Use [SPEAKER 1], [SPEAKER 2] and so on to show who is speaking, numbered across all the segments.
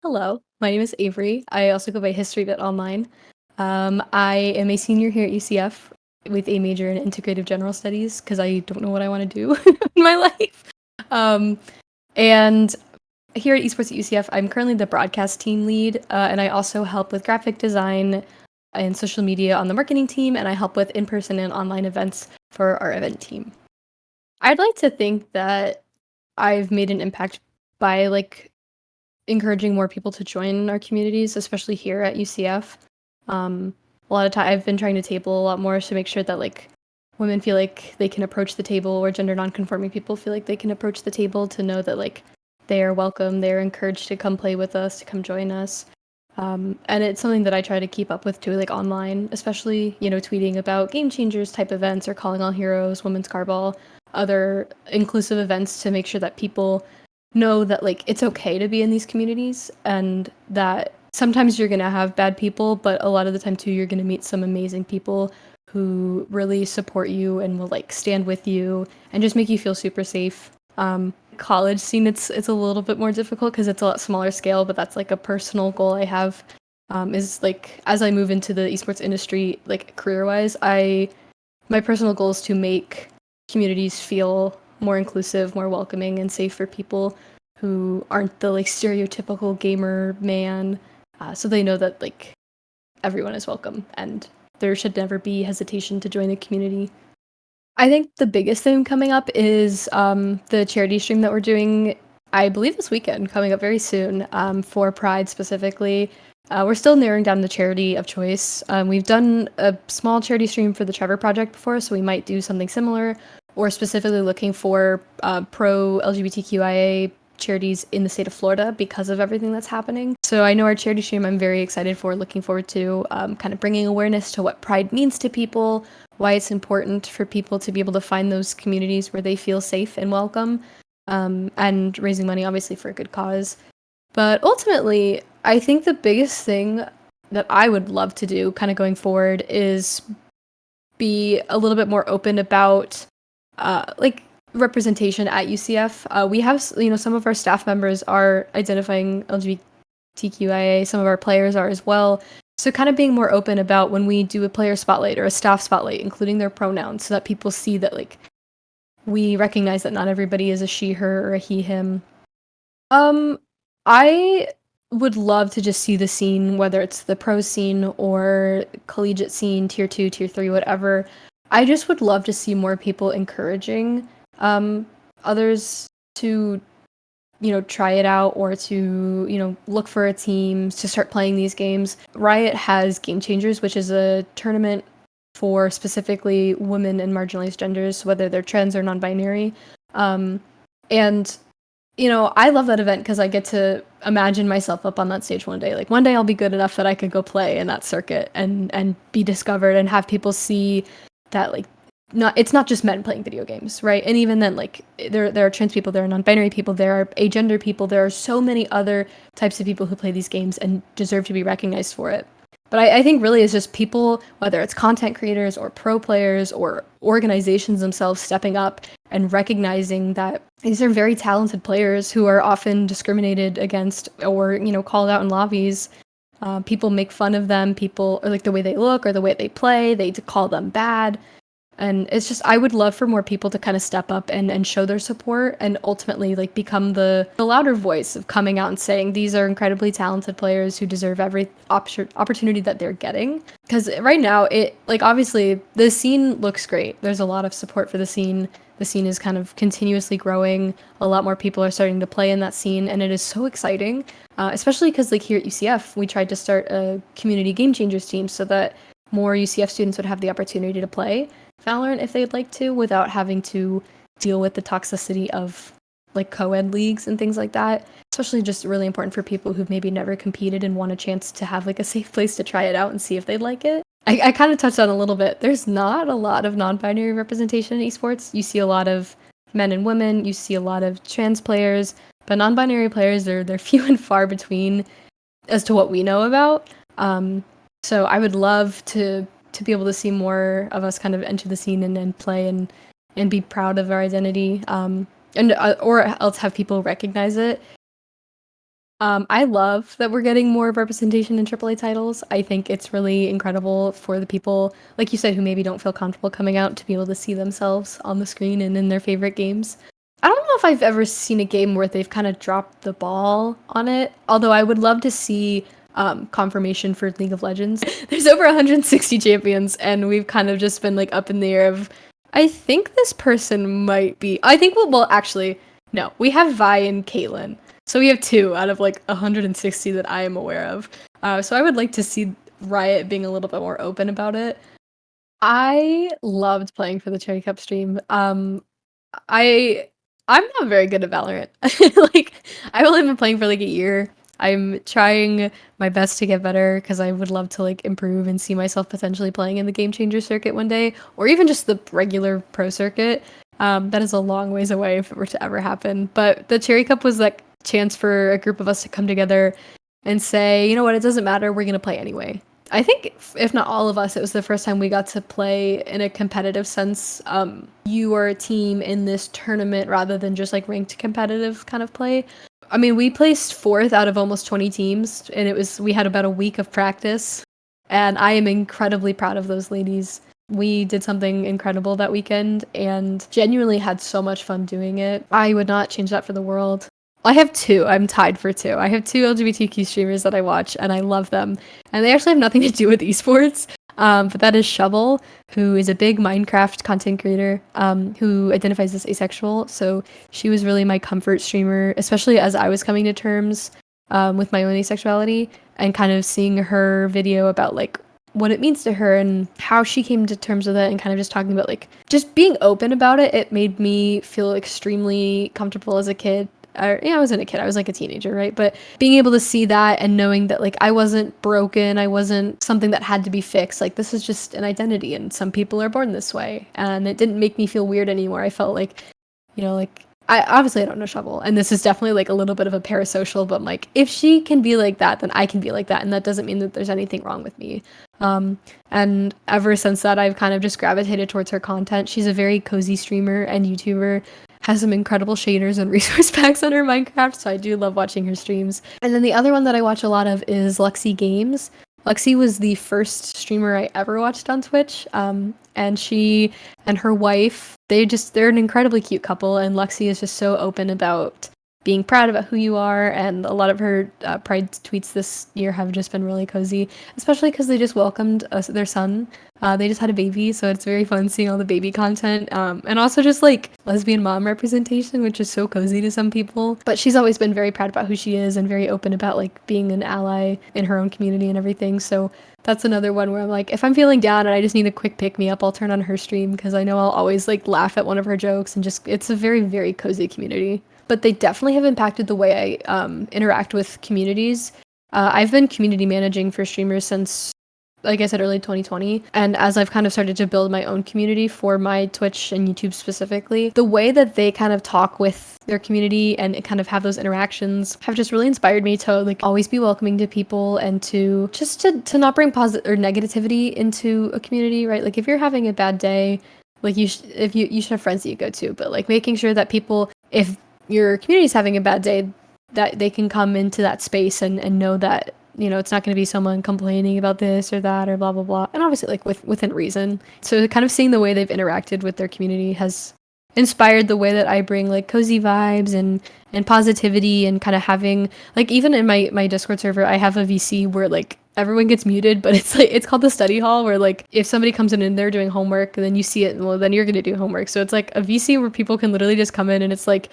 [SPEAKER 1] Hello, my name is Avery. I also go by HistoryBit online. I am a senior here at UCF with a major in integrative general studies because I don't know what I want to do in my life. Um, and here at Esports at UCF, I'm currently the broadcast team lead, and I also help with graphic design and social media on the marketing team, and I help with in-person and online events for our event team. I'd like to think that I've made an impact by encouraging more people to join our communities, especially here at UCF. A lot of time I've been trying to table a lot more to make sure that women feel like they can approach the table, or gender nonconforming people feel like they can approach the table, to know that they are welcome, they're encouraged to come play with us, to come join us. And it's something that I try to keep up with too, like online, especially, tweeting about game changers type events or calling all heroes, women's carball, other inclusive events, to make sure that people know that it's okay to be in these communities, and that sometimes you're going to have bad people, but a lot of the time too you're going to meet some amazing people who really support you and will stand with you and just make you feel super safe. College scene, it's a little bit more difficult because it's a lot smaller scale, but that's a personal goal I have, is as I move into the esports industry, career wise, my personal goal is to make communities feel more inclusive, more welcoming, and safe for people who aren't the stereotypical gamer man, so they know that everyone is welcome and there should never be hesitation to join the community. I think the biggest thing coming up is the charity stream that we're doing, I believe this weekend, coming up very soon, for Pride specifically. We're still narrowing down the charity of choice. We've done a small charity stream for the Trevor Project before, so we might do something similar, or specifically looking for pro LGBTQIA charities in the state of Florida because of everything that's happening. So I know our charity stream I'm very excited for, looking forward to kind of bringing awareness to what Pride means to people, why it's important for people to be able to find those communities where they feel safe and welcome, and raising money obviously for a good cause. But ultimately, I think the biggest thing that I would love to do kind of going forward is be a little bit more open about representation at UCF. We have, some of our staff members are identifying LGBTQIA, some of our players are as well. So kind of being more open about when we do a player spotlight or a staff spotlight, including their pronouns, so that people see that we recognize that not everybody is a she, her, or a he, him. I would love to just see the scene, whether it's the pro scene or collegiate scene, tier 2, tier 3, whatever. I just would love to see more people encouraging others to, try it out, or to, look for a team to start playing these games. Riot has Game Changers, which is a tournament for specifically women and marginalized genders, whether they're trans or non-binary. And I love that event because I get to imagine myself up on that stage one day. One day I'll be good enough that I could go play in that circuit and be discovered and have people see that it's not just men playing video games, right? And even then, there are trans people, there are non-binary people, there are agender people, there are so many other types of people who play these games and deserve to be recognized for it. But I think really it's just people, whether it's content creators or pro players or organizations themselves, stepping up and recognizing that these are very talented players who are often discriminated against, or called out in lobbies. People make fun of them, people, or the way they look or the way they play, they call them bad. And it's just, I would love for more people to kind of step up and show their support, and ultimately become the louder voice of coming out and saying these are incredibly talented players who deserve every opportunity that they're getting. Because right now, it obviously the scene looks great. There's a lot of support for the scene. The scene is kind of continuously growing. A lot more people are starting to play in that scene, and it is so exciting. Especially because here at UCF, we tried to start a community game changers team so that more UCF students would have the opportunity to play Valorant if they'd like to, without having to deal with the toxicity of co-ed leagues and things like that. Especially just really important for people who've maybe never competed and want a chance to have a safe place to try it out and see if they'd like it. I kind of touched on a little bit. There's not a lot of non-binary representation in esports. You see a lot of men and women, you see a lot of trans players, but non-binary players, they're few and far between as to what we know about. So I would love to be able to see more of us kind of enter the scene and play and be proud of our identity, and or else have people recognize it. I love that we're getting more representation in AAA titles. I think it's really incredible for the people, like you said, who maybe don't feel comfortable coming out to be able to see themselves on the screen and in their favorite games. I don't know if I've ever seen a game where they've kind of dropped the ball on it, although I would love to see confirmation for League of Legends. There's over 160 champions, and we've kind of just been like up in the air of, I think this person might be. I think well, actually, no, we have Vi and Caitlyn. So we have 2 out of like 160 that I am aware of. So I would like to see Riot being a little bit more open about it. I loved playing for the Cherry Cup stream. I I'm not very good at Valorant. Like I've only been playing for like a year. I'm trying my best to get better because I would love to like improve and see myself potentially playing in the Game Changer circuit one day, or even just the regular pro circuit. That is a long ways away if it were to ever happen. But the Cherry Cup was that chance for a group of us to come together and say, you know what, it doesn't matter, we're gonna play anyway. I think if not all of us, it was the first time we got to play in a competitive sense. You are a team in this tournament rather than just like ranked competitive kind of play. I mean, we placed 4th out of almost 20 teams, and we had about a week of practice, and I am incredibly proud of those ladies. We did something incredible that weekend and genuinely had so much fun doing it. I would not change that for the world. I have 2. I'm tied for 2. I have 2 LGBTQ streamers that I watch, and I love them. And they actually have nothing to do with esports. But that is Shovel, who is a big Minecraft content creator, who identifies as asexual. So she was really my comfort streamer, especially as I was coming to terms with my own asexuality, and kind of seeing her video about like what it means to her and how she came to terms with it, and kind of just talking about like just being open about it. It made me feel extremely comfortable as a kid. I wasn't a kid, I was like a teenager, right? But being able to see that and knowing that like I wasn't broken, I wasn't something that had to be fixed. Like this is just an identity, and some people are born this way. And it didn't make me feel weird anymore. I felt like, like I don't know Shovel, and this is definitely like a little bit of a parasocial, but like if she can be like that, then I can be like that, and that doesn't mean that there's anything wrong with me. And ever since that, I've kind of just gravitated towards her content. She's a very cozy streamer and YouTuber, has some incredible shaders and resource packs on her Minecraft, so I do love watching her streams. And then the other one that I watch a lot of is Lexi Games. Lexi was the first streamer I ever watched on Twitch, and she and her wife, they're an incredibly cute couple, and Lexi is just so open about being proud about who you are, and a lot of her Pride tweets this year have just been really cozy, especially because they just welcomed their son. They just had a baby, so it's very fun seeing all the baby content, and also just like lesbian mom representation, which is so cozy to some people. But she's always been very proud about who she is and very open about like being an ally in her own community and everything. So that's another one where I'm like, if I'm feeling down and I just need a quick pick me up, I'll turn on her stream because I know I'll always like laugh at one of her jokes, and just it's a very, very cozy community. But they definitely have impacted the way I interact with communities. I've been community managing for streamers since, like I said, early 2020. And as I've kind of started to build my own community for my Twitch and YouTube specifically, the way that they kind of talk with their community and kind of have those interactions have just really inspired me to like always be welcoming to people, and to just to not bring positive or negativity into a community, right? Like if you're having a bad day, like you should have friends that you go to, but like making sure that people, if your community's having a bad day, that they can come into that space and know that, it's not going to be someone complaining about this or that or blah, blah, blah. And obviously like within reason. So kind of seeing the way they've interacted with their community has inspired the way that I bring like cozy vibes and positivity, and kind of having like, even in my Discord server, I have a VC where like everyone gets muted, but it's called the study hall, where like if somebody comes in and they're doing homework, then you see it, well, then you're going to do homework. So it's like a VC where people can literally just come in, and it's like,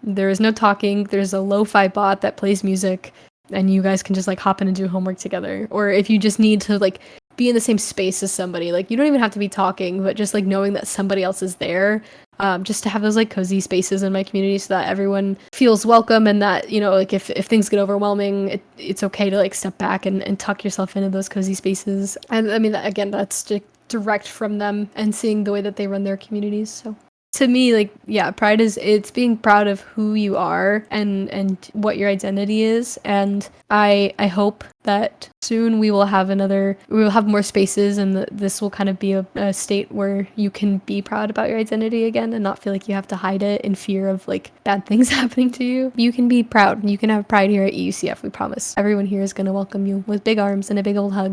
[SPEAKER 1] there is no talking. There's a lo-fi bot that plays music, and you guys can just like hop in and do homework together. Or if you just need to like be in the same space as somebody, like you don't even have to be talking, but just like knowing that somebody else is there, just to have those like cozy spaces in my community so that everyone feels welcome, and that, like if things get overwhelming, it's okay to like step back and tuck yourself into those cozy spaces. And I mean, again, that's direct from them and seeing the way that they run their communities. So to me, like, yeah, pride is, it's being proud of who you are and what your identity is. And I hope that soon we will have more spaces, and this will kind of be a state where you can be proud about your identity again and not feel like you have to hide it in fear of like bad things happening to you. You can be proud. You can have pride here at EUCF, we promise. Everyone here is going to welcome you with big arms and a big old hug.